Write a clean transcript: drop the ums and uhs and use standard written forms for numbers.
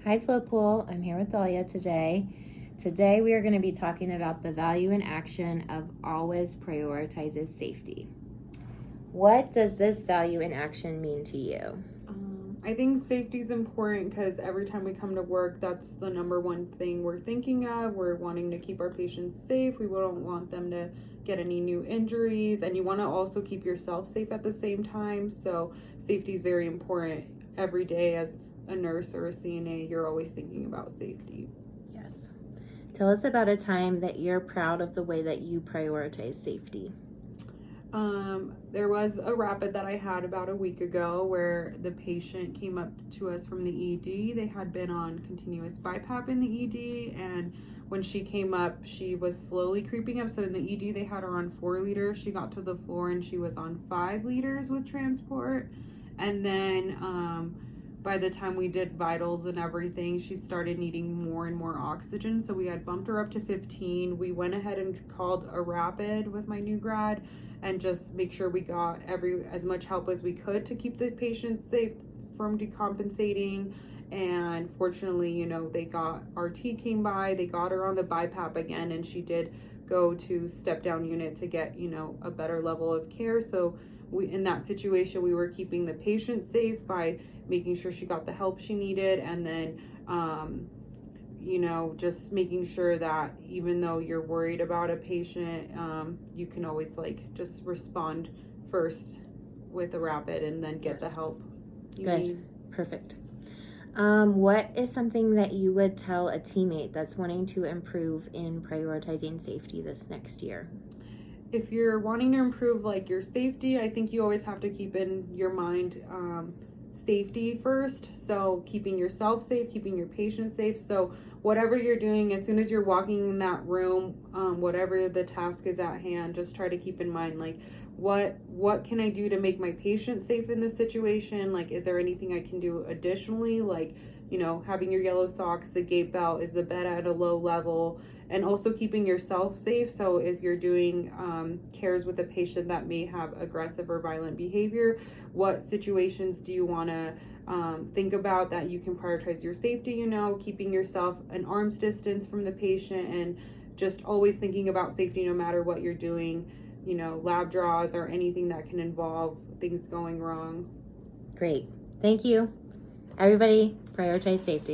Hi Flow Pool, I'm here with Dalia today. Today we are going to be talking about the value and action of always prioritizes safety. What does this value and action mean to you? I think safety is important because every time we come to work, that's the number one thing we're thinking of. We're wanting to keep our patients safe. We don't want them to get any new injuries, and you want to also keep yourself safe at the same time. So safety is very important. Every day as a nurse or a CNA, you're always thinking about safety. Yes. Tell us about a time that you're proud of the way that you prioritize safety. There was a rapid that I had about a week ago where the patient came up to us from the ED. They had been on continuous BiPAP in the ED, and when she came up, she was slowly creeping up. So in the ED, they had her on 4 liters. She got to the floor and she was on 5 liters with transport. And then by the time we did vitals and everything, she started needing more and more oxygen. So we had bumped her up to 15. We went ahead and called a rapid with my new grad and just make sure we got as much help as we could to keep the patient safe from decompensating. And fortunately, they got RT came by, they got her on the BiPAP again, and she did go to step down unit to get a better level of care. So in that situation, we were keeping the patient safe by making sure she got the help she needed, and then just making sure that even though you're worried about a patient, you can always just respond first with a rapid and then get the help you need. Perfect. What is something that you would tell a teammate that's wanting to improve in prioritizing safety this next year? If you're wanting to improve your safety, I think you always have to keep in your mind safety first. So keeping yourself safe, keeping your patient safe. So whatever you're doing, as soon as you're walking in that room, whatever the task is at hand, just try to keep in mind what can I do to make my patient safe in this situation? Is there anything I can do additionally? Having your yellow socks, the gait belt, is the bed at a low level, and also keeping yourself safe. So if you're doing cares with a patient that may have aggressive or violent behavior, what situations do you want to think about that you can prioritize your safety, keeping yourself an arm's distance from the patient, and just always thinking about safety no matter what you're doing, lab draws or anything that can involve things going wrong. Great. Thank you. Everybody, prioritize safety.